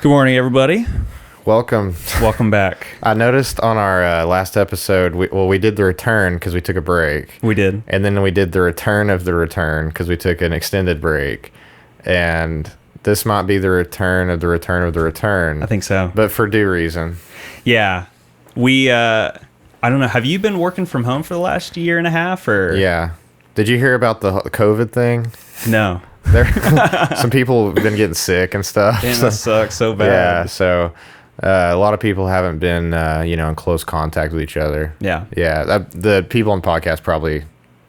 Good morning, everybody. Welcome. Welcome back. I noticed on our last episode, we did the return because we took a break. We did. And then we did the return of the return because we took an extended break. And this might be the return of the return of the return. I think so. But for due reason. Yeah. I don't know. Have you been working from home for the last year and a half? Or Yeah. Did you hear about the COVID thing? No. Some people have been getting sick and stuff. Damn, that sucks so bad. Yeah. So a lot of people haven't been, in close contact with each other. Yeah. Yeah. The people on the podcast probably...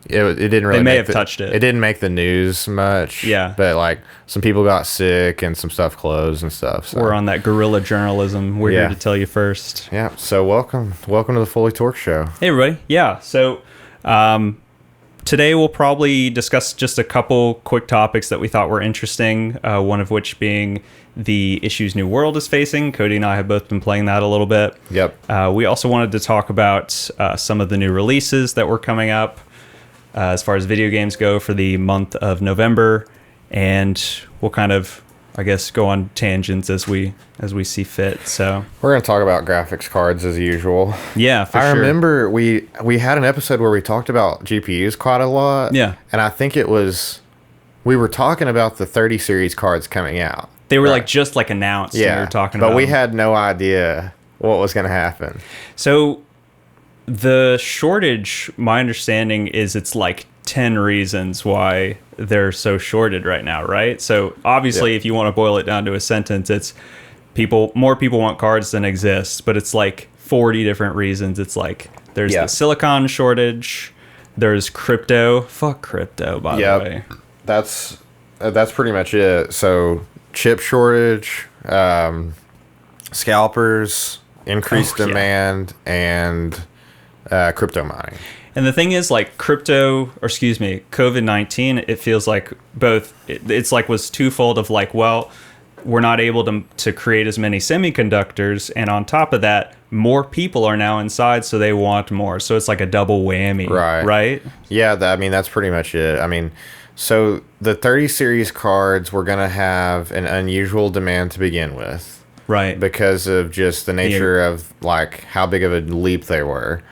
It didn't really. They may have touched it. It didn't make the news much. Yeah. But like some people got sick and some stuff closed and stuff. So. We're on that guerrilla journalism. We're here to tell you first. Yeah. So welcome to the Fully Torque Show. Hey everybody. Yeah. So today we'll probably discuss just a couple quick topics that we thought were interesting. One of which being the issues New World is facing. Cody and I have both been playing that a little bit. Yep. We also wanted to talk about some of the new releases that were coming up. As far as video games go for the month of November, and we'll kind of, I guess, go on tangents as we see fit. So we're gonna talk about graphics cards as usual. Yeah, for sure. I remember we had an episode where we talked about GPUs quite a lot. Yeah, and I think we were talking about the 30 series cards coming out. They were just announced. Yeah, we were talking but about we them. had no idea what was gonna happen. So the shortage, my understanding is it's 10 reasons why they're so shorted right now, right? So obviously, if you want to boil it down to a sentence, it's more people want cards than exists, but it's 40 different reasons. It's there's the silicon shortage, there's crypto. Fuck crypto, by the way. That's pretty much it. So chip shortage, scalpers, increased demand, and crypto mining. And the thing is, COVID-19, it feels like both, it's was twofold of we're not able to create as many semiconductors. And on top of that, more people are now inside, so they want more. So it's a double whammy. Right? Yeah, that's pretty much it. So the 30 series cards were going to have an unusual demand to begin with. Right. Because of just the nature of how big of a leap they were.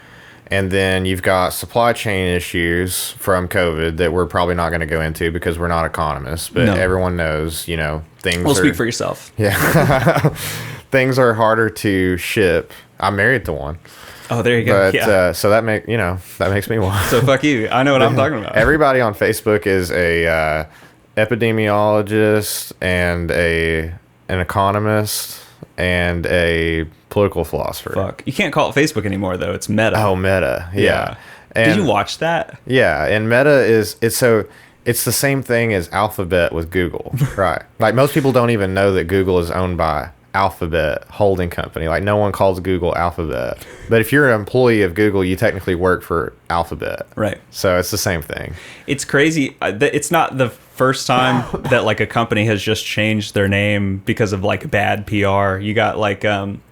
And then you've got supply chain issues from COVID that we're probably not going to go into because we're not economists, but everyone knows, things Well, speak for yourself. Yeah. Things are harder to ship. I'm married to one. Oh, there you go. But, so that makes me want. So fuck you. I know what I'm talking about. Everybody on Facebook is a epidemiologist and an economist and a political philosopher. Fuck. You can't call it Facebook anymore, though. It's Meta. Oh, Meta. Yeah. Did you watch that? Yeah. And Meta it's the same thing as Alphabet with Google. Right. Most people don't even know that Google is owned by Alphabet Holding Company. No one calls Google Alphabet. But if you're an employee of Google, you technically work for Alphabet. Right. So it's the same thing. It's crazy. It's not the first time that a company has just changed their name because of bad PR. You got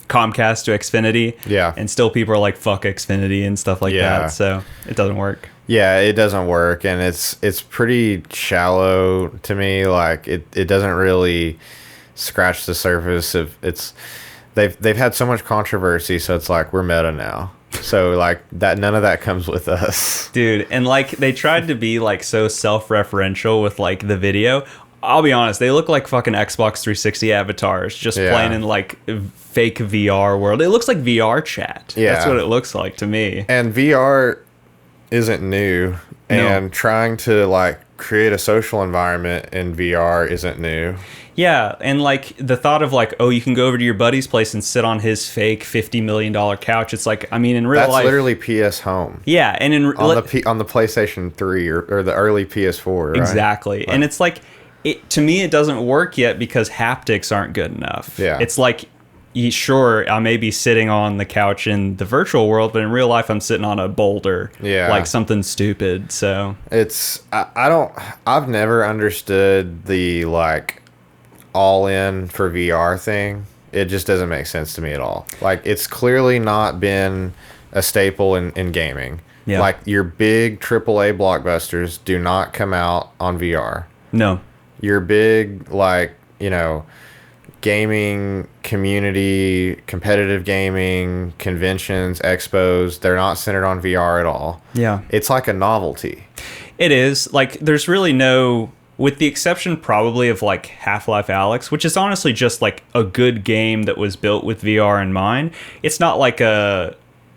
Comcast to Xfinity. Yeah. And still people are fuck Xfinity and stuff like that. So it doesn't work. Yeah, it doesn't work, and it's pretty shallow to me. It doesn't really scratch the surface of they've had so much controversy, so it's we're Meta now. So that none of that comes with us. Dude, and they tried to be so self-referential with the video. I'll be honest, they look like fucking Xbox 360 avatars just playing in fake VR world. It looks like VR chat. Yeah. That's what it looks like to me. And VR isn't new, and trying to create a social environment in VR isn't new. Yeah, and the thought of you can go over to your buddy's place and sit on his fake $50 million couch. It's in real life, that's literally PS Home. Yeah, and on the PlayStation 3 or the early PS4. Right? Exactly, and it's to me it doesn't work yet because haptics aren't good enough. Yeah, it's sure, I may be sitting on the couch in the virtual world, but in real life I'm sitting on a boulder. Yeah, something stupid. So I've never understood the all in for VR thing. It just doesn't make sense to me at all. It's clearly not been a staple in gaming. Yeah. Your big AAA blockbusters do not come out on VR. No. Your big gaming community, competitive gaming, conventions, expos, they're not centered on VR at all. Yeah. It's like a novelty. It is. Like, there's really no, with the exception probably of like Half-Life Alyx, which is honestly just like a good game that was built with VR in mind. It's not like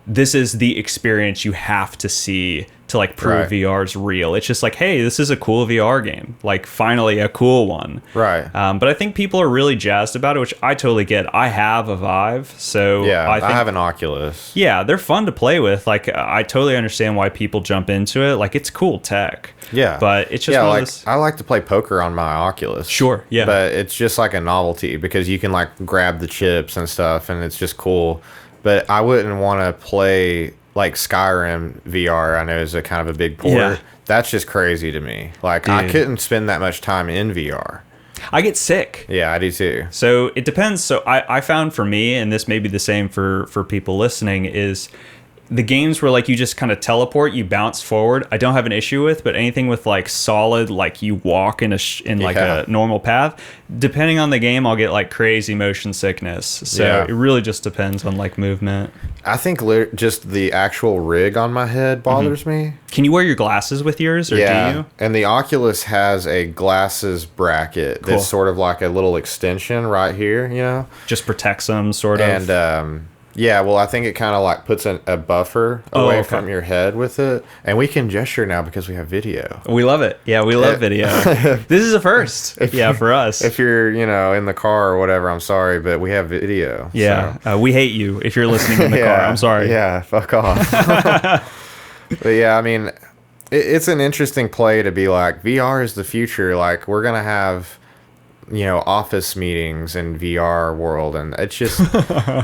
this is the experience you have to see to like prove Right. VR's real. It's just like, hey, this is a cool VR game. Like, finally a cool one. Right. But I think people are really jazzed about it, which I totally get. I have a Vive, so Yeah, I think, I have an Oculus. yeah, they're fun to play with. Like, I totally understand why people jump into it. Like, it's cool tech. Yeah. But it's just yeah, one of like those. I like to play poker on my Oculus. Sure, yeah. But it's just like a novelty because you can like grab the chips and stuff and it's just cool. But I wouldn't want to play like Skyrim VR. I know is a kind of a big port. Yeah. That's just crazy to me. Like I Dude. couldn't spend that much time in VR. I get sick. Yeah, I do too. So it depends. So I found for me, and this may be the same for people listening, is the games where like you just kind of teleport, you bounce forward, I don't have an issue with, but anything with like solid, like you walk in like Yeah. a normal path, depending on the game, I'll get like crazy motion sickness. So Yeah. it really just depends on like movement. I think just the actual rig on my head bothers me. Can you wear your glasses with yours, or do you? And the Oculus has a glasses bracket Cool. that's sort of like a little extension right here, you know? Just protects them, sort of. And yeah, well, I think it kind of like puts a buffer Oh, away okay. from your head with it. And we can gesture now because we have video. We love it. Yeah, we love video. This is a first. Yeah, for us. If you're, you know, in the car or whatever, I'm sorry, but we have video. Yeah, so. we hate you if you're listening in the car. I'm sorry. Yeah, fuck off. But yeah, I mean, it's an interesting play to be like, VR is the future. Like, we're going to have, you know, office meetings in VR world. And it's just,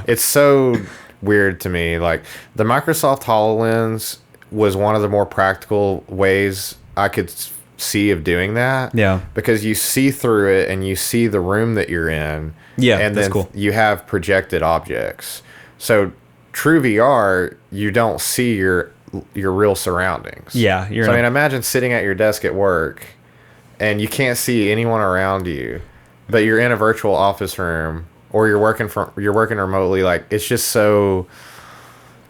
it's so weird to me. Like, the Microsoft HoloLens was one of the more practical ways I could see of doing that. Yeah. Because you see through it and you see the room that you're in. Yeah, And that's then cool. you have projected objects. So true VR, you don't see your real surroundings. Yeah, you're So I in a- mean, imagine sitting at your desk at work and you can't see anyone around you, but you're in a virtual office room or you're working remotely. Like, it's just so,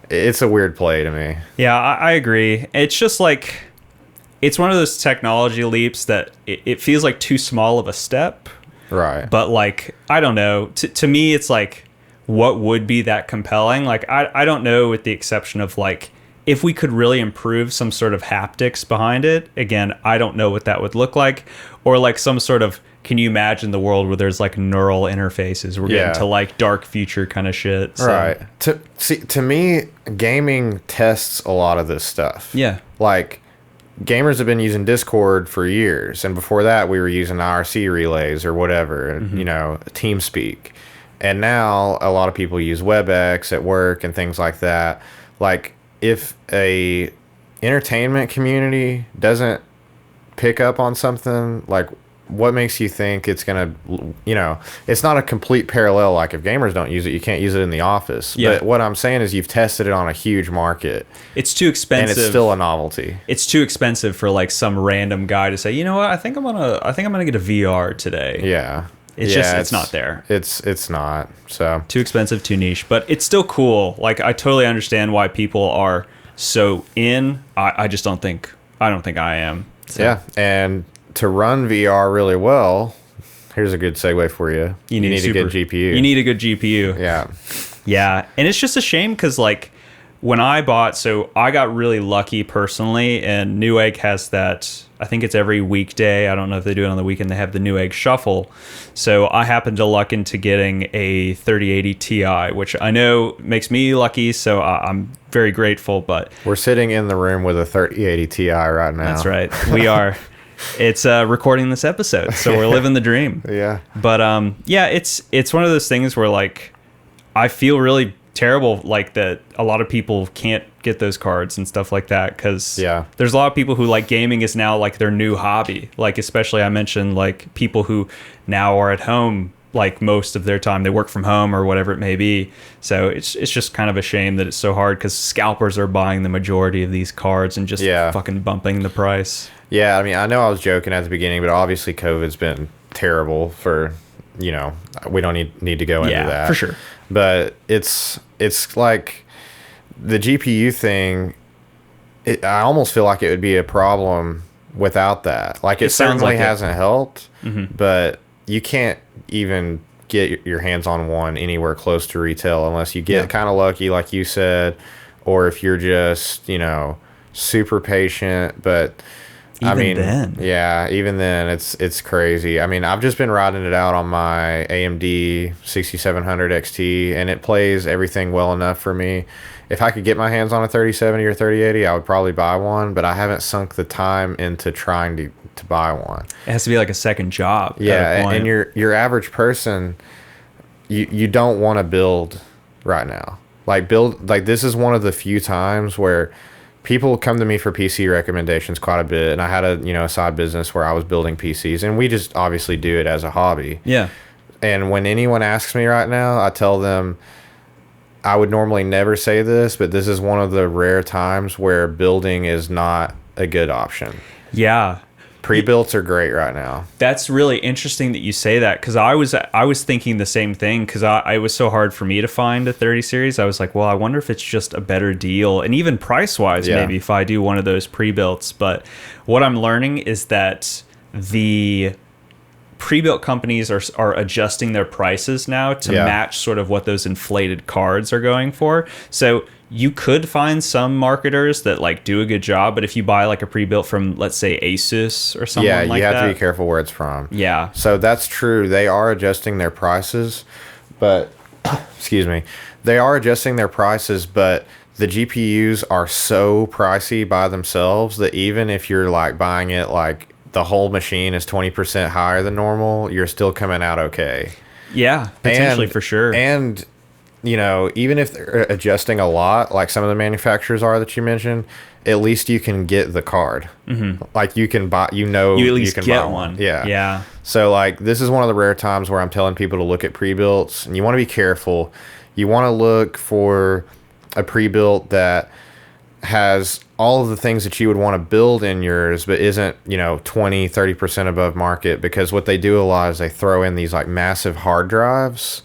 it's a weird play to me. Yeah, I agree. It's just like, it's one of those technology leaps that it feels like too small of a step. Right. But like, I don't know. To me, it's like, what would be that compelling? Like, I don't know, with the exception of like, if we could really improve some sort of haptics behind it. Again, I don't know what that would look like. Or like some sort of, can you imagine the world where there's like neural interfaces? We're Yeah. getting to like dark future kind of shit. So, Right. To me, gaming tests a lot of this stuff. Yeah. Like, gamers have been using Discord for years, and before that, we were using IRC relays or whatever, you know, TeamSpeak. And now a lot of people use WebEx at work and things like that. Like, if a entertainment community doesn't pick up on something, like, what makes you think it's gonna, you know, it's not a complete parallel. Like, if gamers don't use it, you can't use it in the office. Yeah. But what I'm saying is you've tested it on a huge market, It's too and expensive. it's still a novelty. It's too expensive for like some random guy to say, you know what, I think I'm gonna get a VR today. Yeah. It's Yeah, just it's not there. It's not. So Too expensive, too niche, but it's still cool. Like, I totally understand why people are so in. I just don't think I am. So yeah, and to run VR really well, here's a good segue for you. you need a good GPU. You need a good GPU. Yeah. Yeah, and it's just a shame because like when I got really lucky personally, and Newegg has that. I think it's every weekday. I don't know if they do it on the weekend. They have the Newegg Shuffle. So I happened to luck into getting a 3080 Ti, which I know makes me lucky. So I'm very grateful. But We're sitting in the room with a 3080 Ti right now. that's right, we are. It's recording this episode, so we're living the dream. Yeah. But yeah, it's one of those things where like I feel really terrible like that a lot of people can't get those cards and stuff like that because Yeah. there's a lot of people who like gaming is now like their new hobby. Like, especially I mentioned like people who now are at home like most of their time, they work from home or whatever it may be. So it's just kind of a shame that it's so hard because scalpers are buying the majority of these cards and just Yeah. fucking bumping the price. Yeah, I mean, I know I was joking at the beginning, but obviously COVID's been terrible for you know, we don't need to go into Yeah, that for sure. But it's like the GPU thing. I almost feel like it would be a problem without that. Like it sounds certainly like it. hasn't helped, but you can't even get your hands on one anywhere close to retail unless you get kind of lucky, like you said, or if you're just, you know, super patient. But I Even mean, then. yeah, even then, it's crazy. I mean, I've just been riding it out on my AMD 6700 XT, and it plays everything well enough for me. If I could get my hands on a 3070 or 3080, I would probably buy one, but I haven't sunk the time into trying to buy one. It has to be like a second job. Yeah, at a point. and your average person, you don't want to build right now. Like this is one of the few times where people come to me for PC recommendations quite a bit, and I had a side business where I was building PCs, and we just obviously do it as a hobby. Yeah. And when anyone asks me right now, I tell them I would normally never say this, but this is one of the rare times where building is not a good option. Yeah. Pre-builts are great right now. That's really interesting that you say that, because I was thinking the same thing, because it was so hard for me to find a 30 series. I was like, well, I wonder if it's just a better deal, and even price wise, maybe if I do one of those pre-builts. But what I'm learning is that the pre-built companies are adjusting their prices now to match sort of what those inflated cards are going for. So you could find some marketers that like do a good job, but if you buy like a pre-built from, let's say, Asus or something like that, you have to be careful where it's from. Yeah. So that's true. They are adjusting their prices, but excuse me, they are adjusting their prices, but the GPUs are so pricey by themselves that even if you're like buying it like the whole machine is 20% higher than normal, you're still coming out okay. Yeah, potentially, for sure. And even if they're adjusting a lot, like some of the manufacturers are that you mentioned, at least you can get the card. Mm-hmm. Like you can buy, you at least you can get buy one. Yeah. So like this is one of the rare times where I'm telling people to look at pre-builts, and you want to be careful. You want to look for a pre-built that has all of the things that you would want to build in yours, but isn't 20-30% above market, because what they do a lot is they throw in these like massive hard drives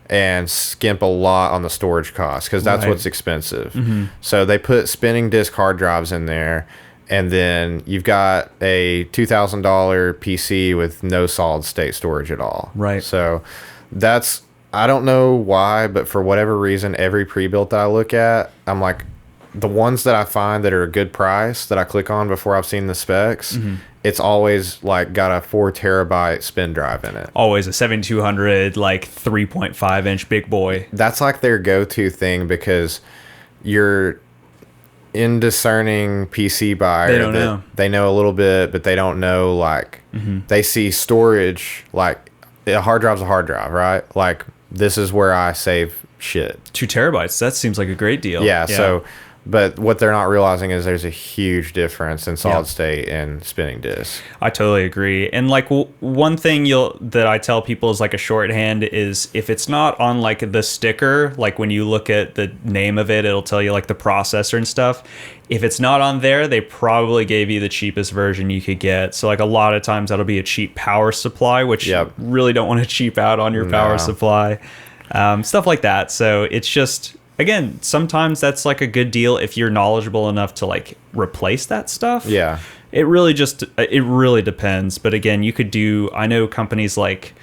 and skimp a lot on the storage costs, because that's what's expensive. Mm-hmm. So they put spinning disk hard drives in there, and then you've got a $2,000 PC with no solid state storage at all. Right. So that's, I don't know why, but for whatever reason, every pre-built that I look at, I'm like, the ones that I find that are a good price that I click on before I've seen the specs, it's always like got a 4 terabyte spin drive in it. Always a 7200, like 3.5 inch big boy. That's like their go-to thing, because you're indiscerning PC buyer. They don't know. They know a little bit, but they don't know, like, they see storage, like a hard drive's a hard drive, right? Like, this is where I save shit. 2 terabytes. That seems like a great deal. Yeah. So, but what they're not realizing is there's a huge difference in solid state and spinning disk. I totally agree. And like one thing that I tell people is like a shorthand is, if it's not on like the sticker, like when you look at the name of it, it'll tell you like the processor and stuff. If it's not on there, they probably gave you the cheapest version you could get. So like a lot of times that'll be a cheap power supply, which you really don't want to cheap out on your power supply. Stuff like that. So it's just, again, sometimes that's like a good deal if you're knowledgeable enough to like replace that stuff. Yeah. It really depends. But again, you could I know companies like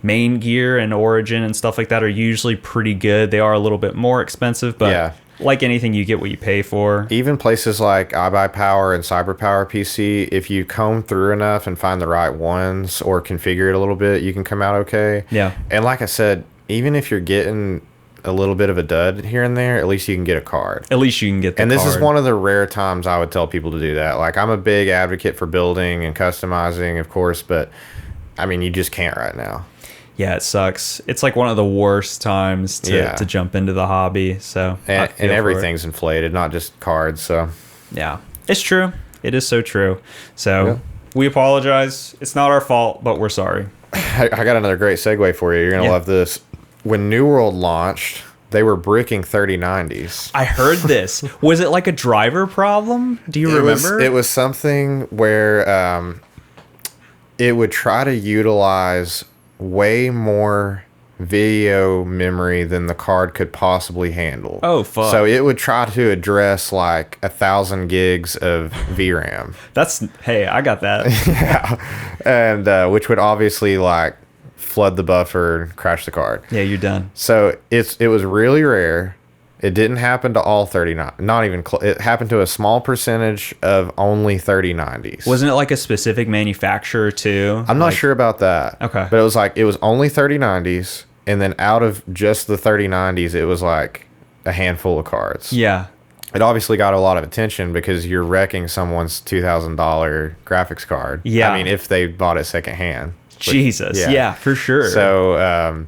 Main Gear and Origin and stuff like that are usually pretty good. They are a little bit more expensive, but like anything, you get what you pay for. Even places like iBuyPower and CyberPower PC, if you comb through enough and find the right ones or configure it a little bit, you can come out okay. Yeah. And like I said, even if you're getting a little bit of a dud here and there, at least you can get a card. At least you can get the card. And this is card. one of the rare times I would tell people to do that. Like, I'm a big advocate for building and customizing, of course, but I mean, you just can't right now. Yeah, it sucks. It's like one of the worst times to jump into the hobby. So and everything's inflated, not just cards. So yeah, it's true. It is so true. So we apologize. It's not our fault, but we're sorry. I got another great segue for you. You're gonna love this. When New World launched, they were bricking 3090s. I heard this. Was it like a driver problem? Do you remember? It was something where it would try to utilize way more video memory than the card could possibly handle. Oh, fuck. So it would try to address like 1,000 gigs of VRAM. Hey, I got that. Yeah. And which would obviously like flood the buffer and crash the card. Yeah, you're done. So it was really rare. It didn't happen to all 39. Not even it happened to a small percentage of only 3090s. Wasn't it like a specific manufacturer too? I'm not sure about that. Okay. But it was only 3090s, and then out of just the 3090s, it was like a handful of cards. Yeah. It obviously got a lot of attention because you're wrecking someone's $2,000 graphics card. Yeah. I mean, if they bought it secondhand. Jesus. Yeah, for sure. So,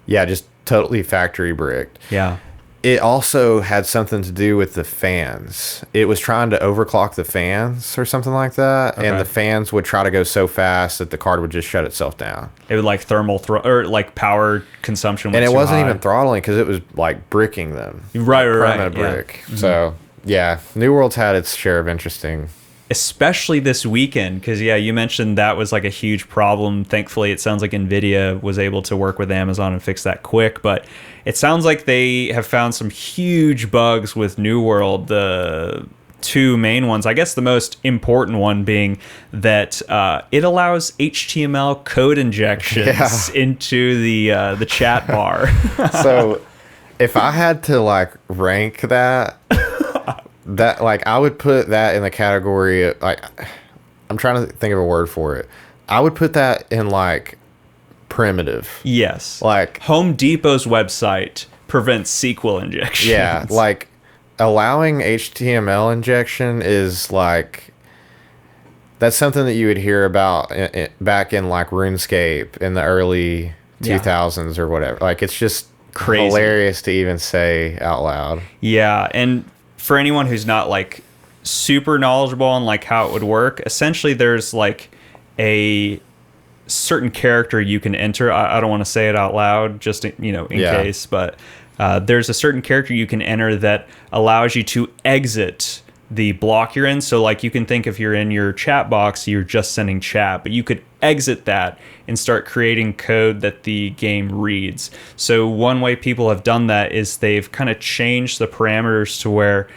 yeah, just totally factory bricked. Yeah. It also had something to do with the fans. It was trying to overclock the fans or something like that, Okay. and the fans would try to go so fast that the card would just shut itself down. It would like or like power consumption. And it too wasn't high. even throttling because it was like bricking them. Right, Permanent yeah. brick. So, yeah, New World's had its share of interesting. Especially this weekend, because yeah, you mentioned that was like a huge problem. Thankfully, it sounds like Nvidia was able to work with Amazon and fix that quick, but it sounds like they have found some huge bugs with New World. The two main ones, I guess the most important one being that it allows HTML code injections into the chat bar. So if I had to like rank that like I would put that in the category of, like, I'm trying to think of a word for it. I would put that in like primitive. Yes. Like Home Depot's website prevents SQL injections. yeah, like allowing HTML injection is like, that's something that you would hear about back in like RuneScape in the early 2000s or whatever. Like it's just Crazy. Hilarious to even say out loud. Yeah, and for anyone who's not like super knowledgeable on like how it would work, essentially there's like a certain character you can enter. I don't want to say it out loud just in case, but there's a certain character you can enter that allows you to exit the block you're in. So like you can think if you're in your chat box, you're just sending chat, but you could exit that and start creating code that the game reads. So one way people have done that is they've kind of changed the parameters to where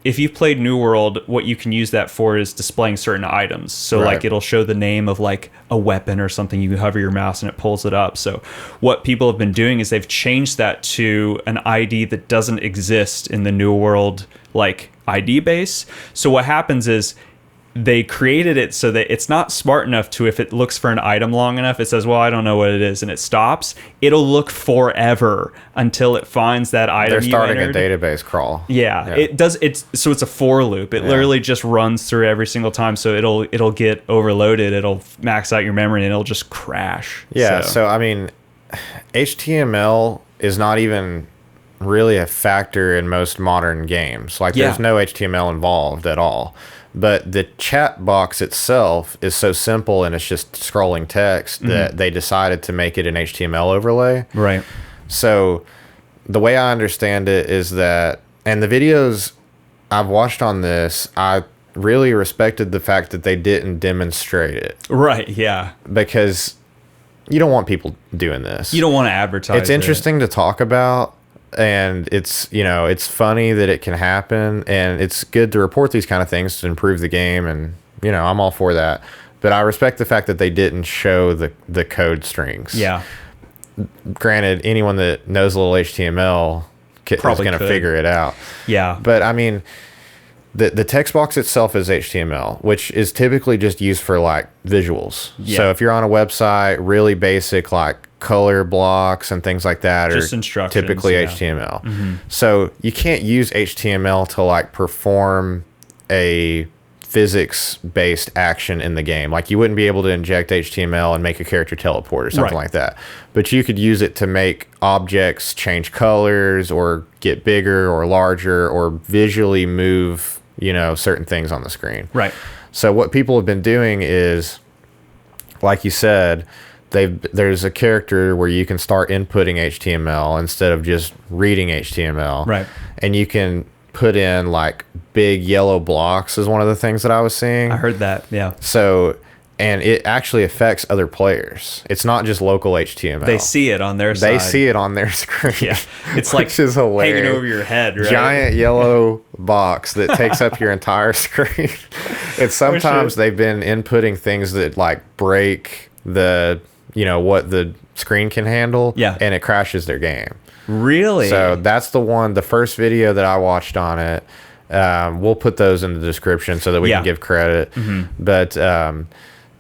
if you've played New World, what you can use that for is displaying certain items. So Right. like it'll show the name of like a weapon or something. You hover your mouse and it pulls it up. So what people have been doing is they've changed that to an ID that doesn't exist in the New World like ID base. So what happens is they created it so that it's not smart enough to, if it looks for an item long enough, it says, well, I don't know what it is, and it stops. It'll look forever until it finds that item. They're starting you a entered. database crawl. Yeah, it does. It's a for loop. It literally just runs through every single time. So it'll get overloaded. It'll max out your memory and it'll just crash. Yeah. So I mean, HTML is not even really a factor in most modern games. Like there's no HTML involved at all. But the chat box itself is so simple and it's just scrolling text that they decided to make it an HTML overlay. Right. So the way I understand it is that, and the videos I've watched on this, I really respected the fact that they didn't demonstrate it. Right. Yeah. Because you don't want people doing this. You don't want to advertise. It's interesting to talk about. And it's, it's funny that it can happen, and it's good to report these kind of things to improve the game, and, I'm all for that. But I respect the fact that they didn't show the code strings. Yeah. Granted, anyone that knows a little HTML is Probably going to could. figure it out. Yeah. But, I mean, the text box itself is HTML, which is typically just used for, like, visuals. Yeah. So if you're on a website, really basic, like, color blocks and things like that Just are instructions, typically yeah. HTML. So you can't use HTML to like perform a physics-based action in the game. Like you wouldn't be able to inject HTML and make a character teleport or something Right. like that. But you could use it to make objects change colors or get bigger or larger or visually move, certain things on the screen. Right. So what people have been doing is, like you said, there's a character where you can start inputting HTML instead of just reading HTML. Right. And you can put in like big yellow blocks is one of the things that I was seeing. I heard that. Yeah. So, and it actually affects other players. It's not just local HTML. They see it on their side. They see it on their screen. Yeah, it's like which is hilarious. hanging over your head, right? Giant yellow box that takes up your entire screen. And sometimes they've been inputting things that like break the, what the screen can handle. Yeah. And it crashes their game. Really? So that's the first video that I watched on it. We'll put those in the description so that we can give credit. But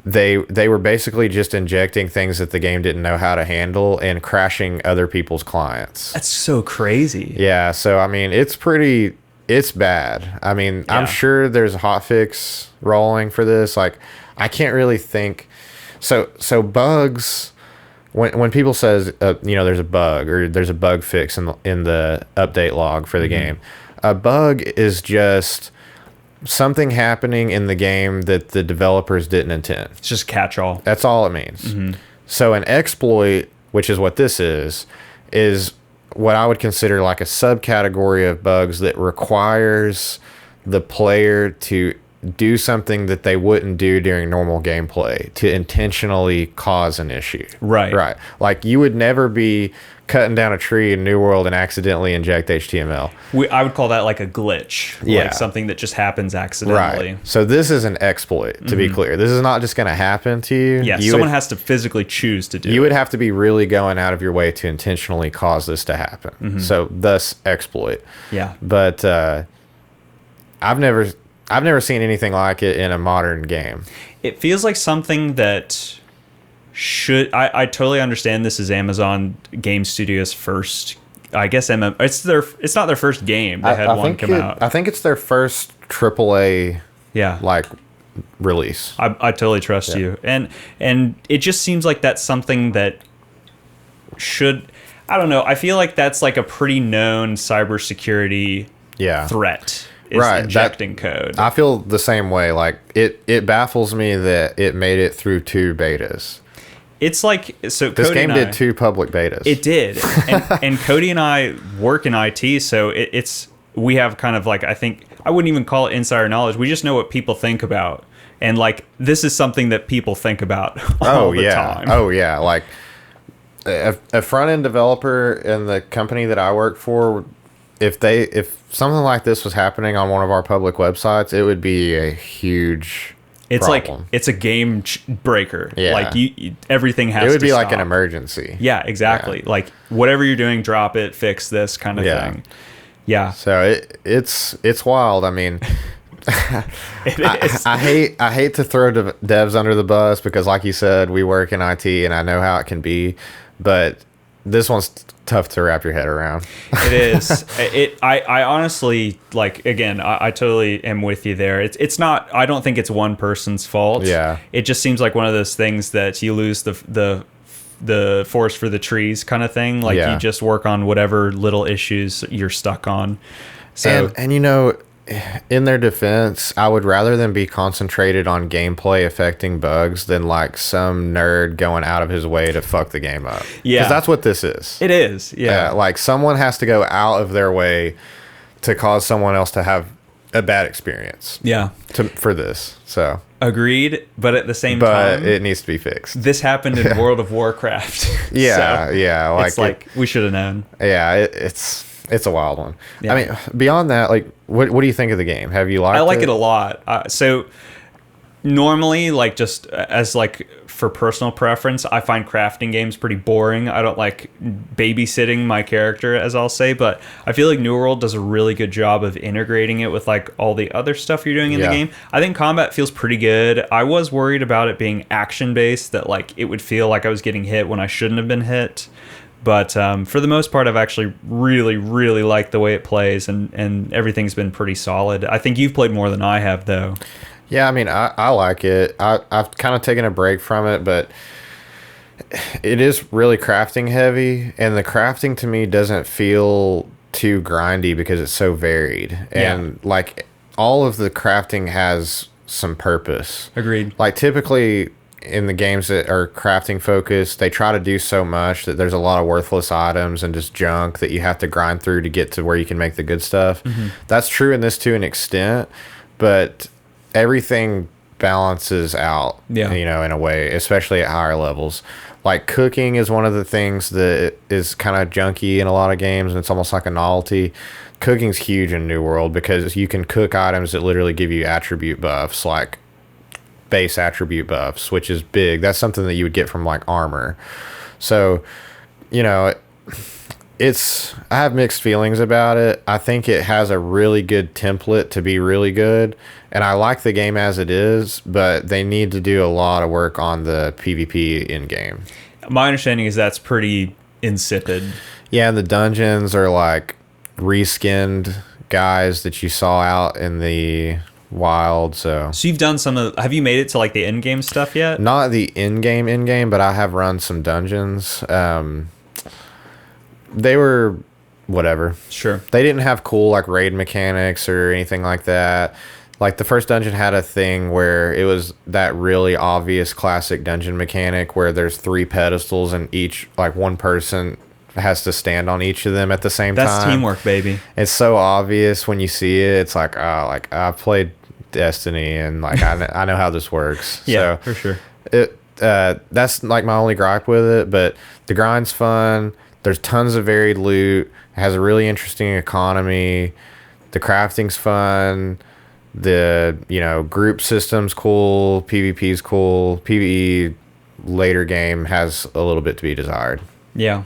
they were basically just injecting things that the game didn't know how to handle and crashing other people's clients. That's so crazy. Yeah, so I mean, it's bad. I mean, I'm sure there's a hotfix rolling for this. Like, I can't really think. So bugs. When people says there's a bug or there's a bug fix in the update log for the game, a bug is just something happening in the game that the developers didn't intend. It's just catch-all. That's all it means. So an exploit, which is what this is what I would consider like a subcategory of bugs that requires the player to do something that they wouldn't do during normal gameplay to intentionally cause an issue. Right. Like you would never be cutting down a tree in New World and accidentally inject HTML. I would call that like a glitch. Yeah. Like something that just happens accidentally. Right. So this is an exploit, to be clear. This is not just going to happen to you. Yeah, someone has to physically choose to do it. You would have to be really going out of your way to intentionally cause this to happen. So thus exploit. Yeah. But I've never seen anything like it in a modern game. It feels like something that I totally understand this is Amazon Game Studios' first, I guess it's not their first game. They had one come out. I think it's their first AAA Yeah. release. I totally trust you. And it just seems like that's something that I don't know. I feel like that's like a pretty known cybersecurity Right. threat. Is injecting code. I feel the same way. Like it baffles me that it made it through 2 betas. It's like, so This Cody game and I, did 2 public betas. It did. And Cody and I work in IT, so we have kind of like, I think, I wouldn't even call it insider knowledge. We just know what people think about. And like, this is something that people think about all the time. Oh, yeah. Like a front-end developer in the company that I work for, if something like this was happening on one of our public websites, it would be a huge problem. Like, it's a game breaker. Yeah. Like, everything has to It would be stop. like an emergency. Yeah, exactly. Yeah. Like, whatever you're doing, drop it, fix this kind of thing. Yeah. So it's wild. I mean, I hate to throw devs under the bus because, like you said, we work in IT and I know how it can be, but this one's tough to wrap your head around. It is. I honestly, like, again, I totally am with you there. It's not, I don't think it's one person's fault. Yeah. It just seems like one of those things that you lose the forest for the trees kind of thing. Like, you just work on whatever little issues you're stuck on. So, and in their defense, I would rather them be concentrated on gameplay affecting bugs than like some nerd going out of his way to fuck the game up. Yeah. Because that's what this is. It is. Yeah. Like someone has to go out of their way to cause someone else to have a bad experience. Yeah. For this. So. Agreed. But at the same time. But it needs to be fixed. This happened in World of Warcraft. Yeah. So yeah. It's like we should have known. Yeah. It's a wild one. Yeah. I mean, beyond that, like, what do you think of the game? Have you liked it? I like it a lot. So normally, like, just as like for personal preference, I find crafting games pretty boring. I don't like babysitting my character, as I'll say, but I feel like New World does a really good job of integrating it with like all the other stuff you're doing in the game. I think combat feels pretty good. I was worried about it being action based, that like it would feel like I was getting hit when I shouldn't have been hit. But for the most part, I've actually really, really liked the way it plays, and everything's been pretty solid. I think you've played more than I have, though. Yeah, I mean, I like it. I've kind of taken a break from it, but it is really crafting heavy, and the crafting to me doesn't feel too grindy because it's so varied. And like all of the crafting has some purpose. Agreed. Like typically in the games that are crafting focused, they try to do so much that there's a lot of worthless items and just junk that you have to grind through to get to where you can make the good stuff. That's true in this to an extent, but everything balances out, Yeah. you know, in a way, especially at higher levels. Like cooking is one of the things that is kind of junky in a lot of games, and it's almost like a novelty. Cooking's huge in New World because you can cook items that literally give you attribute buffs, like base attribute buffs, which is big. That's something that you would get from like armor. So, you know, I have mixed feelings about it. I think it has a really good template to be really good, and I like the game as it is, but they need to do a lot of work on the PvP in game. My understanding is that's pretty insipid. Yeah, and the dungeons are like reskinned guys that you saw out in the wild. So you've done have you made it to like the end game stuff yet? not the in-game, but I have run some dungeons. They were whatever. Sure. They didn't have cool like raid mechanics or anything like that. Like the first dungeon had a thing where it was that really obvious classic dungeon mechanic where there's 3 pedestals and each like one person has to stand on each of them at the same time. That's teamwork, baby. It's so obvious when you see it. It's like, oh, like I've played Destiny and like I know how this works. Yeah, so for sure. That's like my only gripe with it. But the grind's fun. There's tons of varied loot. It has a really interesting economy. The crafting's fun. The group system's cool. PvP's cool. PvE later game has a little bit to be desired. Yeah.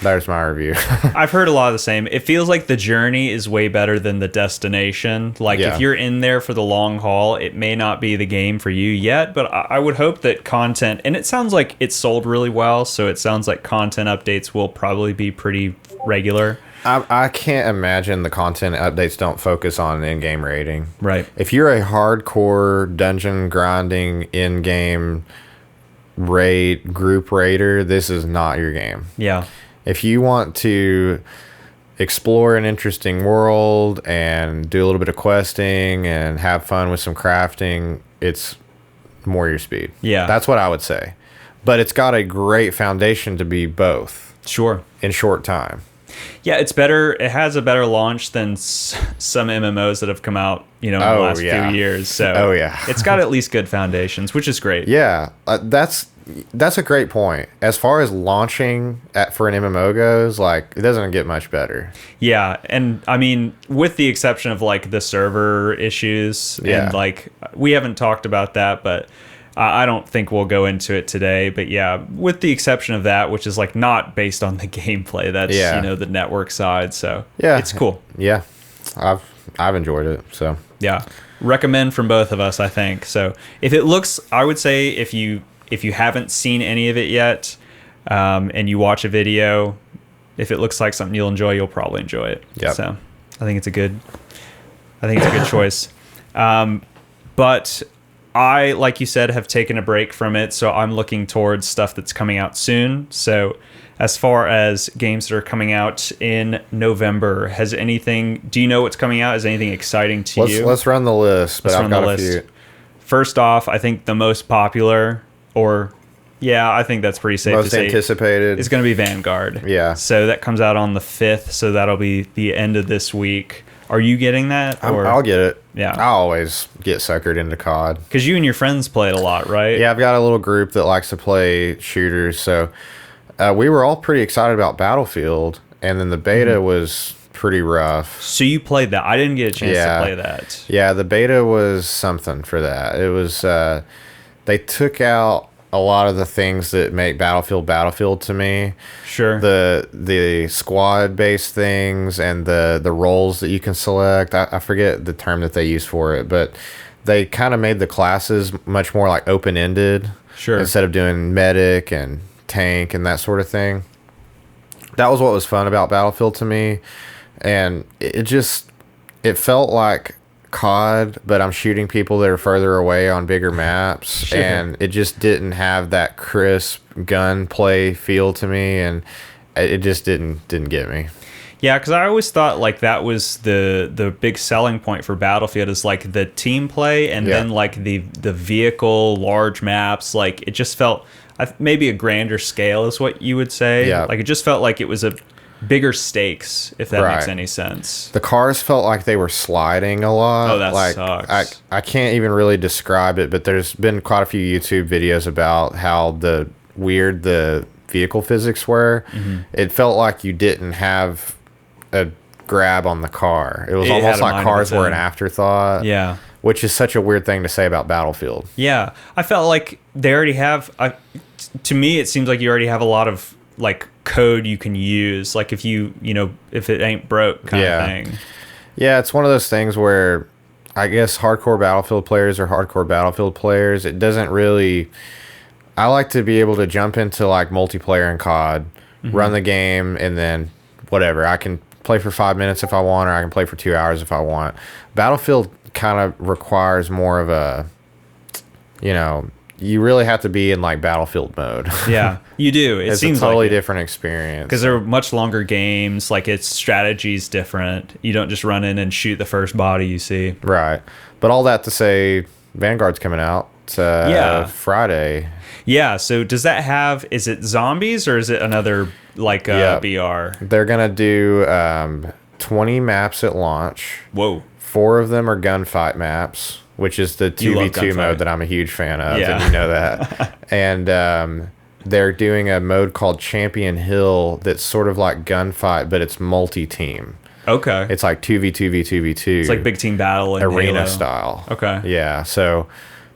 There's my review. I've heard a lot of the same. It feels like the journey is way better than the destination. Like Yeah. if you're in there for the long haul, it may not be the game for you yet, but I would hope that content, and it sounds like it's sold really well, so it sounds like content updates will probably be pretty regular. I can't imagine the content updates don't focus on in-game rating. Right. If you're a hardcore dungeon grinding in-game group raider, this is not your game. Yeah. If you want to explore an interesting world and do a little bit of questing and have fun with some crafting, it's more your speed. Yeah. That's what I would say. But it's got a great foundation to be both Sure. in short time. Yeah, it's better. It has a better launch than some MMOs that have come out, in the last few years. So Oh, yeah. it's got at least good foundations, which is great. Yeah, that's a great point. As far as launching for an MMO goes, like it doesn't get much better. Yeah, and I mean, with the exception of like the server issues, Yeah. and like we haven't talked about that, but I don't think we'll go into it today. But yeah, with the exception of that, which is like not based on the gameplay, that's Yeah. the network side. So Yeah, it's cool. Yeah, I've enjoyed it. So Yeah, recommend from both of us, I think. So if it looks, I would say if you haven't seen any of it yet, and you watch a video, if it looks like something you'll enjoy, you'll probably enjoy it. Yep. So I think it's a good choice. But I, like you said, have taken a break from it, so I'm looking towards stuff that's coming out soon. So as far as games that are coming out in November, do you know what's coming out? Is anything exciting to you? let's run the list. But I've got a few. First off, I think the most popular, I think that's pretty safe to Most say, anticipated. is going to be Vanguard. Yeah. So that comes out on the 5th, so that'll be the end of this week. Are you getting that? I'll get it. Yeah. I always get suckered into COD. Because you and your friends play it a lot, right? Yeah, I've got a little group that likes to play shooters. So we were all pretty excited about Battlefield, and then the beta was pretty rough. So you played that. I didn't get a chance Yeah. to play that. Yeah, the beta was something for that. It was they took out a lot of the things that make Battlefield to me. Sure. The squad based things and the roles that you can select. I forget the term that they use for it, but they kind of made the classes much more like open ended. Sure. Instead of doing medic and tank and that sort of thing. That was what was fun about Battlefield to me, and it felt like COD, but I'm shooting people that are further away on bigger maps, Sure. and it just didn't have that crisp gunplay feel to me, and it just didn't get me. Yeah, because I always thought like that was the big selling point for Battlefield is like the team play, and Yeah. then like the vehicle large maps. Like it just felt maybe a grander scale is what you would say. Yeah. Like it just felt like it was a bigger stakes, if that makes Right. any sense. The cars felt like they were sliding a lot. Oh, that like, sucks. I can't even really describe it, but there's been quite a few YouTube videos about how weird the vehicle physics were. Mm-hmm. It felt like you didn't have a grab on the car. It was It had almost a like mind of cars its were an own. afterthought. Yeah. Which is such a weird thing to say about Battlefield. Yeah. I felt like they already have, to me, it seems like you already have a lot of like code you can use. Like if if it ain't broke kind Yeah. of thing. Yeah, it's one of those things where I guess hardcore Battlefield players are hardcore Battlefield players. It doesn't really. I like to be able to jump into like multiplayer and COD, run the game, and then whatever. I can play for 5 minutes if I want, or I can play for 2 hours if I want. Battlefield kind of requires more of a, you really have to be in like Battlefield mode. Yeah, you do. It It's seems a totally like it. different experience. Because they're much longer games. Like its strategy's different. You don't just run in and shoot the first body you see. Right. But all that to say, Vanguard's coming out Yeah. Friday. Yeah. So does that have? Is it zombies or is it another like Yeah. BR? They're going to do 20 maps at launch. Whoa. 4 of them are gunfight maps, which is the You love 2v2 gunfight. mode that I'm a huge fan of, Yeah. and you know that. And they're doing a mode called Champion Hill that's sort of like gunfight, but it's multi-team. Okay. It's like 2v2v2v2. It's like big team battle in arena Halo. style. Okay. Yeah, so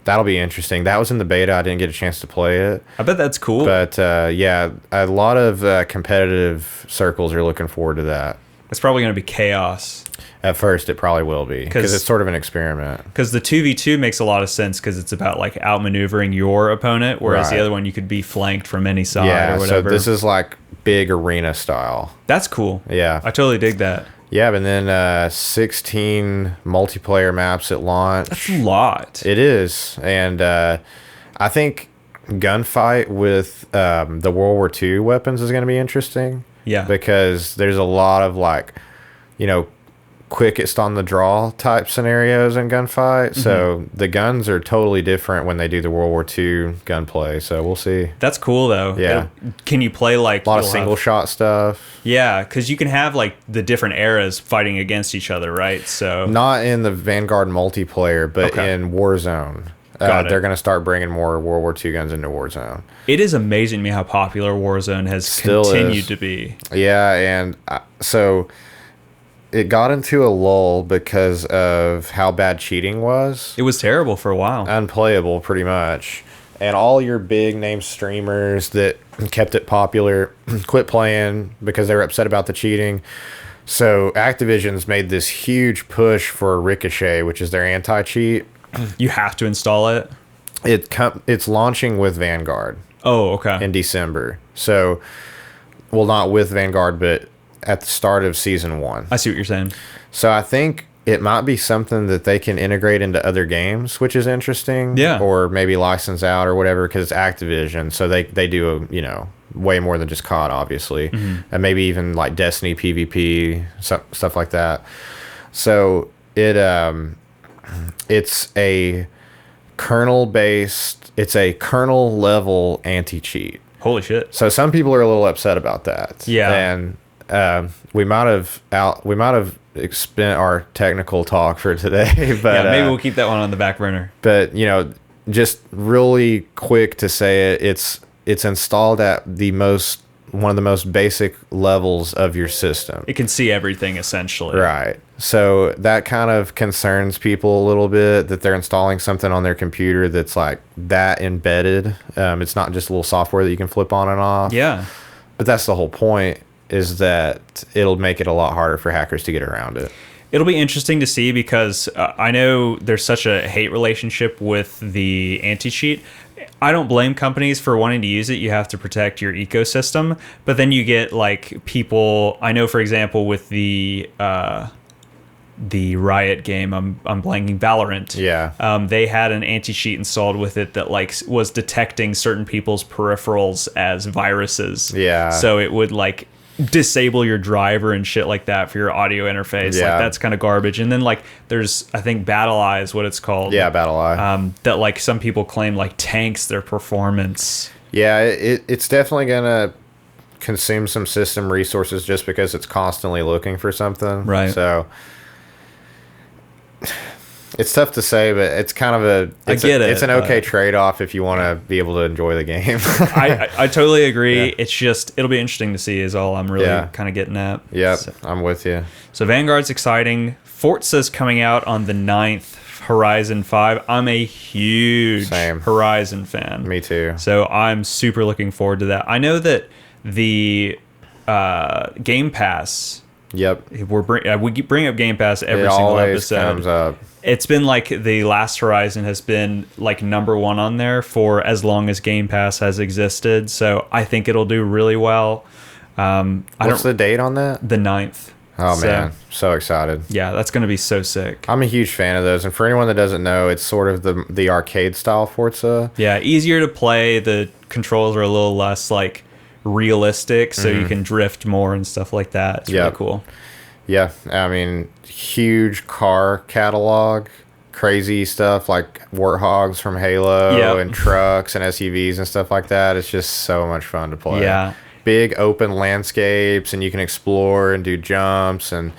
that'll be interesting. That was in the beta. I didn't get a chance to play it. I bet that's cool. But yeah, a lot of competitive circles are looking forward to that. It's probably going to be chaos. At first, it probably will be because 'Cause- it's sort of an experiment. Because the 2v2 makes a lot of sense because it's about like outmaneuvering your opponent, whereas the Right. other one you could be flanked from any side Yeah, or so whatever. this is like big arena style. That's cool. Yeah, I totally dig that. yeah, and then 16 multiplayer maps at launch. That's a lot. It is, and I think gunfight with the World War II weapons is going to be interesting. Yeah. because there's a lot of like, quickest on the draw type scenarios in gunfight. So the guns are totally different when they do the World War II gunplay. So we'll see. That's cool though. Yeah. Can you play like A lot of you'll single have- shot stuff. Yeah, because you can have like the different eras fighting against each other, right? So Not in the Vanguard multiplayer, but Okay. in Warzone. Got it. They're going to start bringing more World War II guns into Warzone. it is amazing to me how popular Warzone has Still continued is. to be. Yeah, and so it got into a lull because of how bad cheating was. It was terrible for a while. Unplayable pretty much, and all your big name streamers that kept it popular quit playing because they were upset about the cheating. So Activision's made this huge push for Ricochet, which is their anti-cheat. You have to install it. It's launching with Vanguard Oh, okay. in December. So, well, not with Vanguard, but at the start of season 1. I see what you're saying. So I think it might be something that they can integrate into other games, which is interesting. Yeah. Or maybe license out or whatever, because it's Activision, so they do way more than just COD, obviously, and maybe even like Destiny PvP, stuff like that. So it's a kernel level anti-cheat. Holy shit. So some people are a little upset about that. Yeah. And we might have spent our technical talk for today, but Yeah, maybe we'll keep that one on the back burner. but just really quick to say it's installed at one of the most basic levels of your system. It can see everything essentially. Right. So that kind of concerns people a little bit that they're installing something on their computer that's like that embedded. It's not just a little software that you can flip on and off. Yeah. But that's the whole point, is that it'll make it a lot harder for hackers to get around it. It'll be interesting to see because I know there's such a hate relationship with the anti-cheat. I don't blame companies for wanting to use it. You have to protect your ecosystem. But then you get like people, I know for example with the Riot game, I'm blanking, Valorant. Yeah. They had an anti-cheat installed with it that like was detecting certain people's peripherals as viruses. Yeah. So it would like disable your driver and shit like that for your audio interface. Yeah. Like that's kind of garbage. And then like there's, I think Battle Eye is what it's called. Yeah, Battle Eye. That like some people claim like tanks their performance. Yeah, it's definitely gonna consume some system resources just because it's constantly looking for something. Right. So it's tough to say, but it's kind of it's an okay trade-off if you want to be able to enjoy the game. I totally agree. Yeah. It's just, it'll be interesting to see is all I'm really kind of getting at. Yep, So, I'm with you. so Vanguard's exciting. Forza's coming out on the 9th. Horizon 5. I'm a huge Same. Horizon fan. Me too. So I'm super looking forward to that. I know that the Game Pass, Yep. we bring up Game Pass every It single always episode. comes up. It's been like the last Horizon has been like number one on there for as long as Game Pass has existed. So I think it'll do really well. What's the date on that? The 9th. Oh, So, man. So excited. Yeah, that's going to be so sick. I'm a huge fan of those. And for anyone that doesn't know, it's sort of the arcade style Forza. Yeah, easier to play. The controls are a little less like realistic, so you can drift more and stuff like that. It's really Yep. cool. Yeah. I mean, huge car catalog. Crazy stuff like Warthogs from Halo Yep. and trucks and SUVs and stuff like that. It's just so much fun to play. Yeah. Big open landscapes, and you can explore and do jumps, and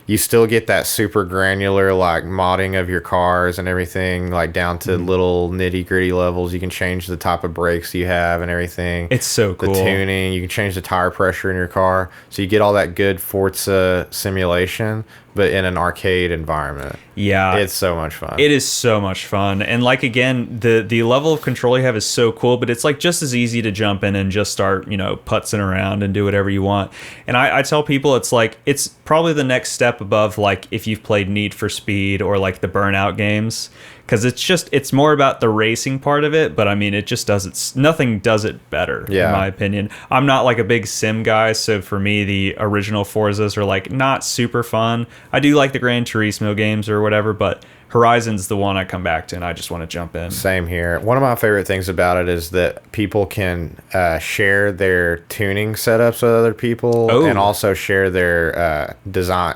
you still get that super granular like modding of your cars and everything, like down to little nitty gritty levels. You can change the type of brakes you have and everything. It's so cool. The tuning, you can change the tire pressure in your car, so you get all that good Forza simulation, but in an arcade environment. Yeah. It's so much fun. It is so much fun. And like again, the level of control you have is so cool, but it's like just as easy to jump in and just start, putzing around and do whatever you want. And I tell people it's like it's probably the next step above like if you've played Need for Speed or like the Burnout games. Because it's more about the racing part of it, but I mean, it just nothing does it better, in my opinion. I'm not like a big sim guy, so for me, the original Forzas are like not super fun. I do like the Gran Turismo games or whatever, but Horizon's the one I come back to and I just want to jump in. Same here. One of my favorite things about it is that people can share their tuning setups with other people and also share their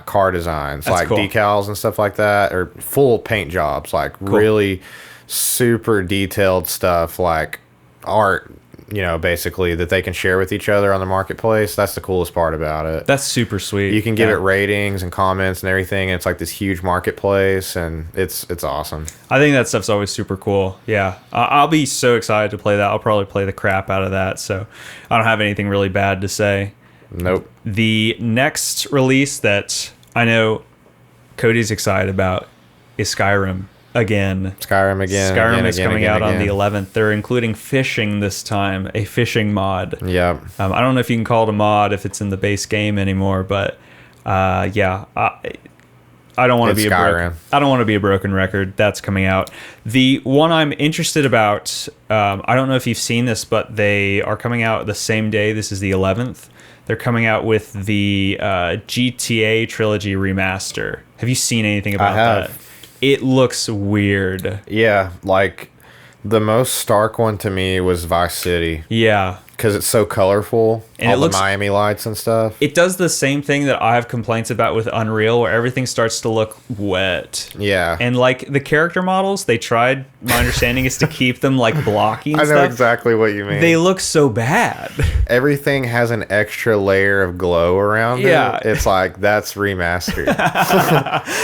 car designs. That's like cool. decals and stuff like that, or full paint jobs, like really super detailed stuff like art, basically that they can share with each other on the marketplace. That's the coolest part about it. That's super sweet. You can give it ratings and comments and everything, and it's like this huge marketplace, and it's awesome. I think that stuff's always super cool. Yeah. I'll be so excited to play that. I'll probably play the crap out of that, so I don't have anything really bad to say. Nope. The next release that I know Cody's excited about is Skyrim again. Skyrim again. Skyrim is coming out on the 11th. They're including fishing this time, a fishing mod. Yep. I don't know if you can call it a mod if it's in the base game anymore, but I don't want to be Skyrim. I don't want to be a broken record. That's coming out. The one I'm interested about, I don't know if you've seen this, but they are coming out the same day. This is the 11th. They're coming out with the GTA Trilogy remaster. Have you seen anything about that? It looks weird. Yeah, like the most stark one to me was Vice City. Yeah. Because it's so colorful. And all it looks, the Miami lights and stuff. It does the same thing that I have complaints about with Unreal, where everything starts to look wet. Yeah. And like the character models, they tried, my understanding is to keep them like blocky and I know stuff. exactly what you mean. They look so bad. Everything has an extra layer of glow around Yeah. it. It's like, that's remastered.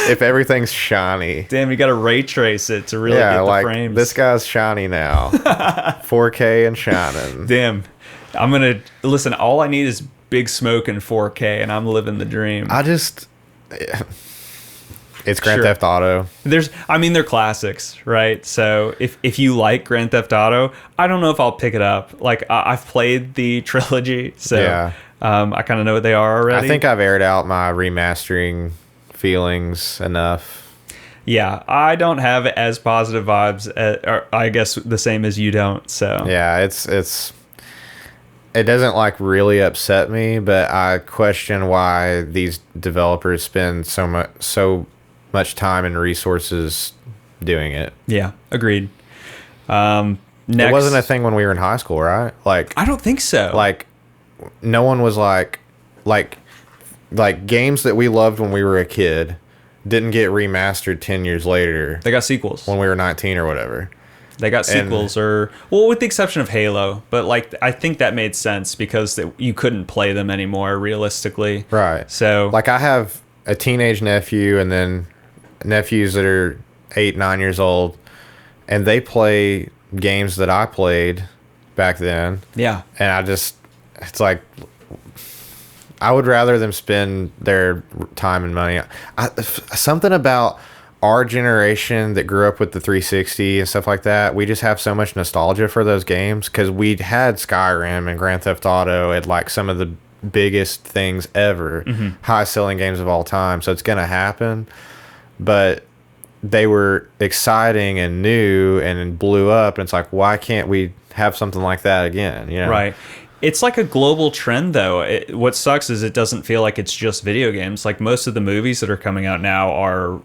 If everything's shiny. Damn, you got to ray trace it to really get the like frames. this guy's shiny now. 4K and shining. Damn. I'm going to listen. All I need is Big Smoke in 4K, and I'm living the dream. It's Grand Theft Auto. They're classics, right? So if you like Grand Theft Auto, I don't know if I'll pick it up. Like I've played the trilogy, so Yeah. I kind of know what they are already. I think I've aired out my remastering feelings enough. Yeah, I don't have as positive vibes, or I guess the same as you don't. So Yeah, it doesn't like really upset me, but I question why these developers spend so much time and resources doing it. Yeah, agreed. Next, It wasn't a thing when we were in high school, right? Like I don't think so. like no one was like games that we loved when we were a kid didn't get remastered 10 years later they got sequels. when we were 19 or whatever. They got sequels, or well, with the exception of Halo, but like I think that made sense because you couldn't play them anymore realistically. Right. So Like I have a teenage nephew and then nephews that are 8, 9 years old, and they play games that I played back then. yeah, And it's like, I would rather them spend their time and money. Something about our generation that grew up with the 360 and stuff like that, we just have so much nostalgia for those games because we had Skyrim and Grand Theft Auto at like some of the biggest things ever, highest selling games of all time. So it's going to happen. But they were exciting and new and blew up. And it's like, why can't we have something like that again? You know? right. It's like a global trend, though. What sucks is it doesn't feel like it's just video games. Like most of the movies that are coming out now are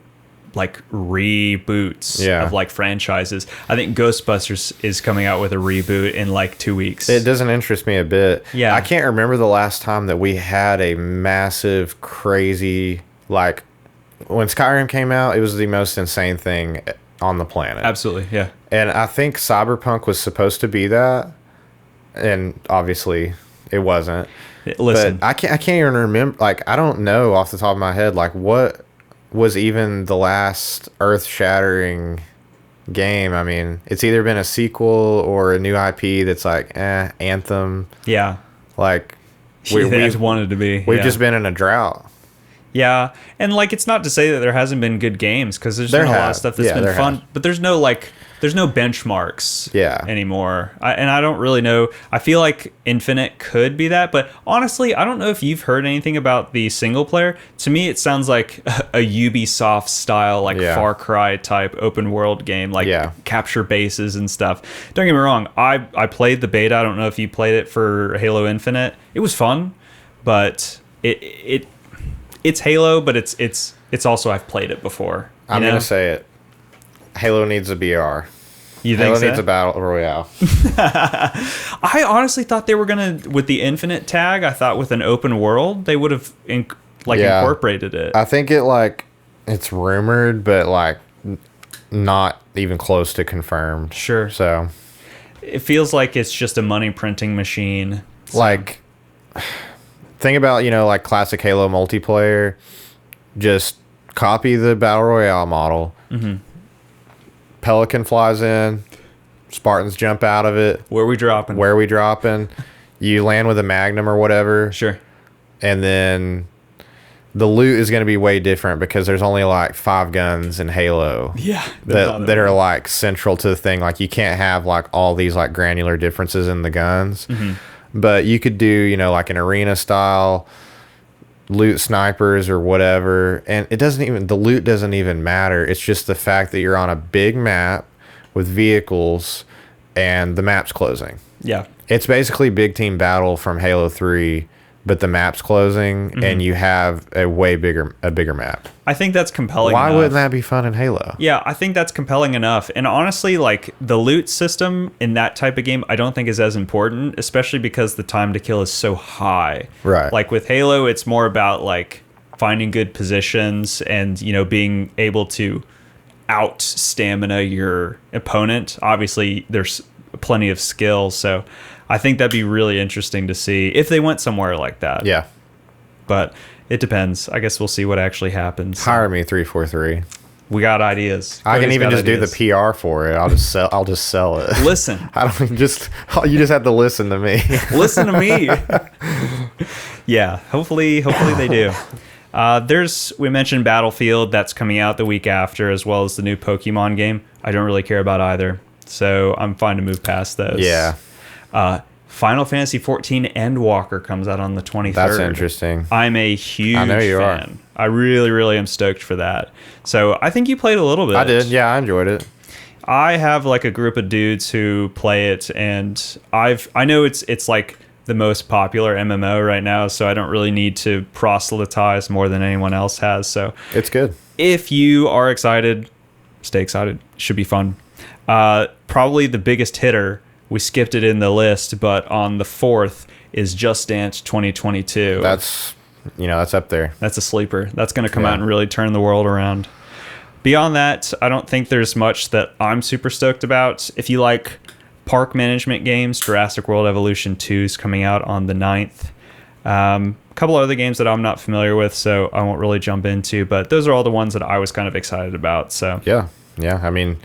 like reboots of like franchises. I think Ghostbusters is coming out with a reboot in like 2 weeks. It doesn't interest me a bit. Yeah. I can't remember the last time that we had a massive, crazy, like when Skyrim came out, it was the most insane thing on the planet. Absolutely, yeah. And I think Cyberpunk was supposed to be that, and obviously it wasn't. Listen, But I can't even remember. Like I don't know off the top of my head. Like what was even the last earth-shattering game? I mean, it's either been a sequel or a new IP that's like Anthem. yeah. Like We've wanted to be. we've yeah. just been in a drought. Yeah, and like it's not to say that there hasn't been good games because there's been a lot of stuff that's been fun, but there's no benchmarks anymore. I don't really know. I feel like Infinite could be that, but honestly, I don't know if you've heard anything about the single player. To me, it sounds like a Ubisoft style, like Far Cry type open world game, like capture bases and stuff. Don't get me wrong. I played the beta. I don't know if you played it for Halo Infinite. It was fun, but it's Halo, but it's also I've played it before. I'm gonna say it. Halo needs a BR. You Halo think so? needs a battle royale. I honestly thought they were gonna, with the Infinite tag. I thought with an open world they would have incorporated it. I think it's rumored, but like not even close to confirmed. Sure. So it feels like it's just a money printing machine. So. Like, think about like classic Halo multiplayer. Just copy the battle royale model. Mm-hmm. Pelican flies in, Spartans jump out of it. Where we dropping? You land with a Magnum or whatever. Sure. And then the loot is going to be way different because there's only like 5 guns in Halo. Yeah. That are like central to the thing. Like you can't have like all these like granular differences in the guns. Mm-hmm. But you could do, like an arena style loot snipers or whatever, and the loot doesn't even matter. It's just the fact that you're on a big map with vehicles and the map's closing. Yeah. It's basically big team battle from Halo 3, but the map's closing and you have a bigger map. I think that's compelling. Why enough. wouldn't that be fun in Halo? Yeah, I think that's compelling enough. And honestly, like the loot system in that type of game, I don't think is as important, especially because the time to kill is so high. Right. Like with Halo, it's more about like finding good positions and, being able to out stamina your opponent. Obviously, there's plenty of skill, so I think that'd be really interesting to see if they went somewhere like that. Yeah. But it depends. I guess we'll see what actually happens. Hire me 343. We got ideas. I can even just ideas. do the PR for it. I'll just sell it. Listen. You just have to listen to me. Listen to me. Yeah, hopefully they do. We mentioned Battlefield, that's coming out the week after, as well as the new Pokemon game. I don't really care about either, so I'm fine to move past those. Yeah. Final Fantasy 14 Endwalker comes out on the 23rd. That's interesting. I'm a huge I know you fan. are. I really, really am stoked for that. So I think you played a little bit. I did. Yeah, I enjoyed it. I have like a group of dudes who play it, and I know it's like the most popular MMO right now, so I don't really need to proselytize more than anyone else has. So It's good. if you are excited, stay excited. Should be fun. Probably the biggest hitter, we skipped it in the list, but on the 4th is Just Dance 2022. That's up there. That's a sleeper. That's going to come out and really turn the world around. Beyond that, I don't think there's much that I'm super stoked about. If you like park management games, Jurassic World Evolution 2 is coming out on the 9th. A couple other games that I'm not familiar with, so I won't really jump into, but those are all the ones that I was kind of excited about. So Yeah. I mean,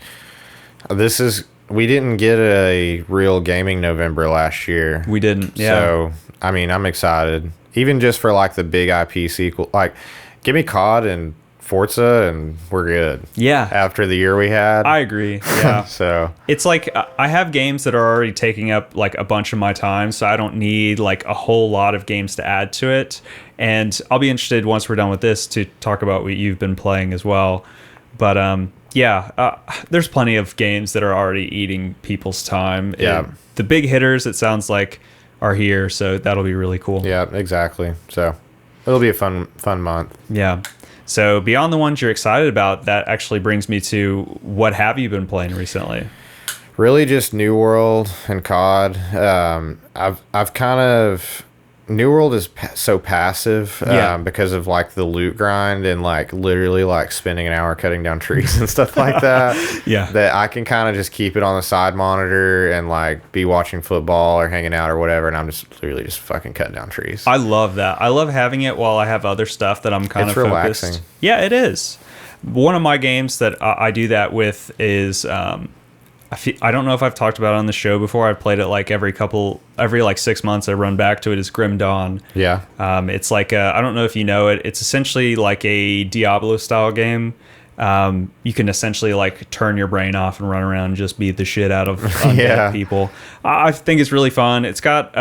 we didn't get a real gaming November last year. we didn't. Yeah. So, I mean, I'm excited. Even just for like the big IP sequel. Like, give me COD and Forza and we're good. Yeah. After the year we had. I agree. Yeah. So, It's like I have games that are already taking up like a bunch of my time, so I don't need like a whole lot of games to add to it. And I'll be interested once we're done with this to talk about what you've been playing as well. But there's plenty of games that are already eating people's time. Yeah. The big hitters, it sounds like, are here, so that'll be really cool. yeah, exactly. So, it'll be a fun month. Yeah. So beyond the ones you're excited about, that actually brings me to what have you been playing recently? Really just New World and COD. I've kind of New World is so passive because of like the loot grind and like literally like spending an hour cutting down trees and stuff like that. Yeah. That I can kind of just keep it on the side monitor and like be watching football or hanging out or whatever, and I'm just literally just fucking cutting down trees. I love that. I love having it while I have other stuff that I'm kind It's of relaxing. focused. Yeah, it is. One of my games that I do that with is I don't know if I've talked about it on the show before. I've played it like every like 6 months. I run back to it. Is Grim Dawn. Yeah. It's like I don't know if you know it. It's essentially like a Diablo style game. You can essentially like turn your brain off and run around and just beat the shit out of undead Yeah. people. I think it's really fun. It's got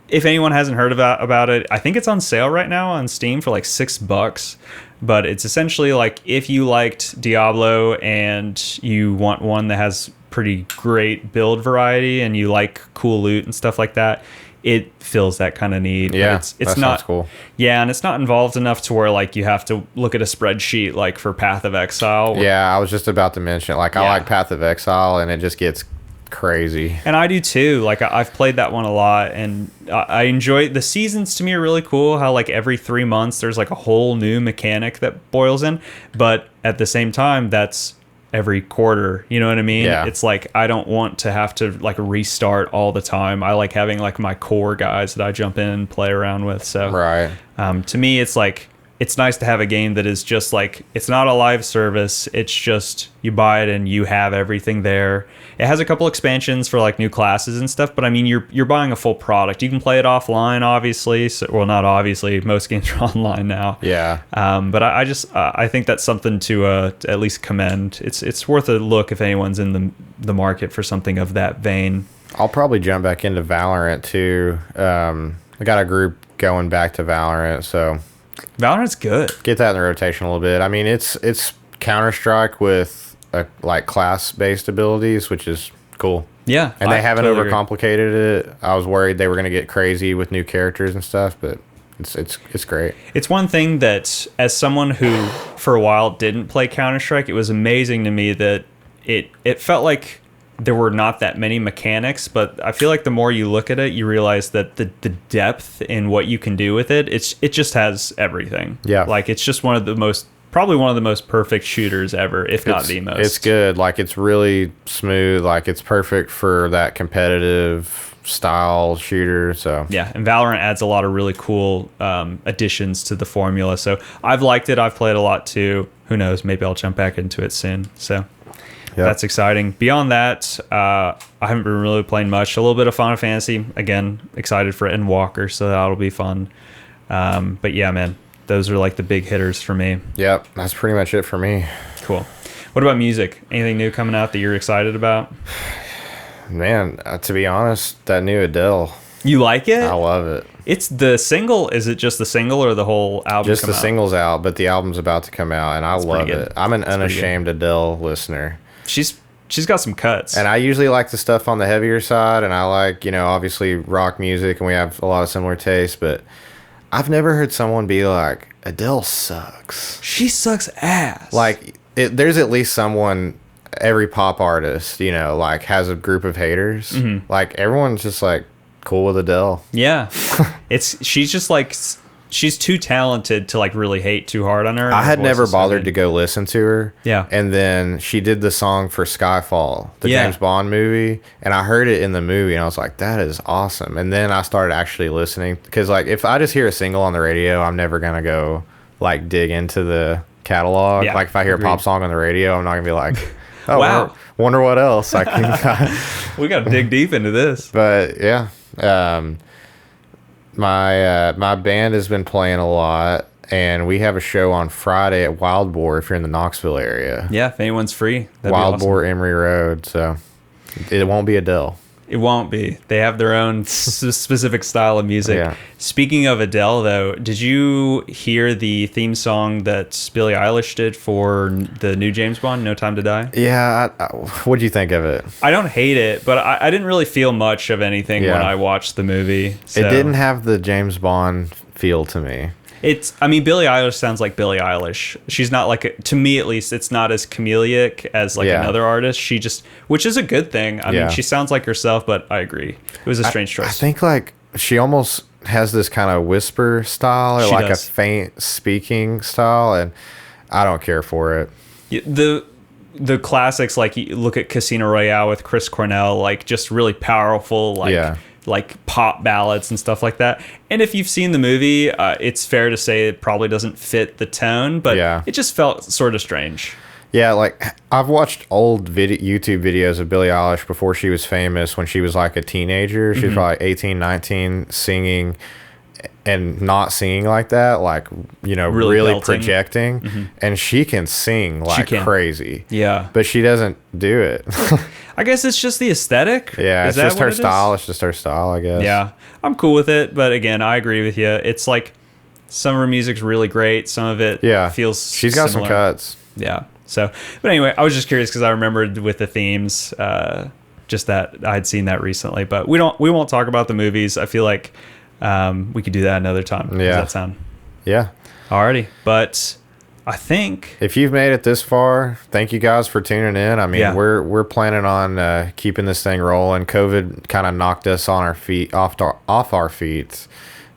if anyone hasn't heard about it, I think it's on sale right now on Steam for like $6. But it's essentially like if you liked Diablo and you want one that has pretty great build variety and you like cool loot and stuff like that, it fills that kind of need. Yeah, But it's that not sounds cool. Yeah, and it's not involved enough to where like you have to look at a spreadsheet like for Path of Exile. Yeah, I was just about to mention like I Yeah. like Path of Exile and it just gets crazy. And I do too. Like I've played that one a lot, and I enjoy the seasons. To me, are really cool. How like every 3 months there's like a whole new mechanic that boils in, but at the same time, that's every quarter. You know what I mean? Yeah. It's like I don't want to have to like restart all the time. I like having like my core guys that I jump in and play around with. So Right. to me, it's like it's nice to have a game that is just like it's not a live service. It's just you buy it and you have everything there. It has a couple expansions for like new classes and stuff, but I mean you're buying a full product. You can play it offline, obviously. So, well, not obviously. Most games are online now. Yeah. But I think that's something to at least commend. It's worth a look if anyone's in the market for something of that vein. I'll probably jump back into Valorant too. I got a group going back to Valorant, so Valorant's good. get that in the rotation a little bit. I mean, it's Counter-Strike with like class-based abilities, which is cool. Yeah, And they I haven't totally agree. overcomplicated it. I was worried they were going to get crazy with new characters and stuff, but it's great. It's one thing that, as someone who for a while didn't play Counter-Strike, it was amazing to me that it felt like there were not that many mechanics, but I feel like the more you look at it, you realize that the depth in what you can do with it, it just has everything. Yeah. Like it's just probably one of the most perfect shooters ever, if not the most. It's good. Like, it's really smooth. Like, it's perfect for that competitive style shooter. So Yeah, and Valorant adds a lot of really cool additions to the formula. So I've liked it. I've played a lot too. Who knows? Maybe I'll jump back into it soon. So that's exciting. Beyond that, I haven't been really playing much. A little bit of Final Fantasy. Again, excited for Endwalker, so that'll be fun. But yeah, man, those are like the big hitters for me. Yep, that's pretty much it for me. Cool. What about music? Anything new coming out that you're excited about? Man, to be honest, that new Adele, You like it? I love it. It's the single. Is it just the single or the whole album? Just the single's out, but the album's about to come out, and I love pretty good. it. I'm an That's pretty good. unashamed Adele listener. She's got some cuts. And I usually like the stuff on the heavier side, and I like, obviously rock music, and we have a lot of similar tastes, but I've never heard someone be like, Adele sucks. She sucks ass. Like, there's at least someone, every pop artist, like, has a group of haters. Mm-hmm. Like, everyone's just, like, cool with Adele. yeah, she's just like she's too talented to like really hate too hard on her. I Her had voice never is so bothered good. to go listen to her. Yeah. And then she did the song for Skyfall, the Yeah. James Bond movie, and I heard it in the movie and I was like, that is awesome. And then I started actually listening because like if I just hear a single on the radio, I'm never going to go like dig into the catalog. Yeah, Like if I hear agreed. a pop song on the radio, I'm not going to be like, oh, Wow. wonder what else I can. We got to dig deep into this. But yeah, my band has been playing a lot, and we have a show on Friday at Wild Boar if you're in the Knoxville area. Yeah, if anyone's free, that'd Wild be awesome. Boar Emery Road, so it won't be Adele. It won't be. They have their own specific style of music. Yeah. Speaking of Adele, though, did you hear the theme song that Billie Eilish did for the new James Bond, No Time to Die? Yeah, what'd you think of it? I don't hate it, but I didn't really feel much of anything Yeah. when I watched the movie. It so- didn't have the James Bond feel to me. I mean, Billie Eilish sounds like Billie Eilish. She's not like, to me at least, it's not as chameleonic as like Yeah. another artist. She just, which is a good thing. I Yeah. mean, she sounds like herself, but I agree. It was a strange choice. I think like she almost has this kind of whisper style or She like does. a faint speaking style, and I don't care for it. The classics, like you look at Casino Royale with Chris Cornell, like just really powerful, like Yeah. like pop ballads and stuff like that. And if you've seen the movie, it's fair to say it probably doesn't fit the tone, but Yeah. it just felt sort of strange. Yeah, like I've watched old YouTube videos of Billie Eilish before she was famous when she was like a teenager. She was probably 18, 19, singing and not singing like that, like, you know, Really really belting. projecting. And she can sing like can. crazy. Yeah. But she doesn't do it. I guess it's just the aesthetic. Yeah, Is it's that just what her it is? style. It's just her style, I guess. Yeah, I'm cool with it, but again, I agree with you. It's like some of her music's really great. Some of it Yeah. feels She's got some similar. cuts. Yeah. So, but anyway, I was just curious because I remembered with the themes, just that I had seen that recently. But we won't talk about the movies. I feel like we could do that another time. Does Yeah. that sound? Yeah. Alrighty, but I think If you've made it this far, thank you guys for tuning in. I mean, Yeah. we're planning on keeping this thing rolling. COVID kind of knocked us on our feet, off our feet,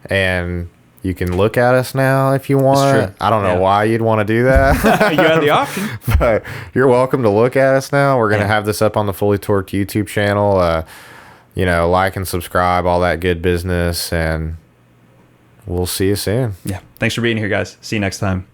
and you can look at us now if you want. true. I don't know Yeah. why you'd want to do that, you had the option. but you're welcome to look at us now. We're gonna Yeah. have this up on the Fully Torqued YouTube channel. You know, like and subscribe, all that good business, and we'll see you soon. Yeah. Thanks for being here, guys. See you next time.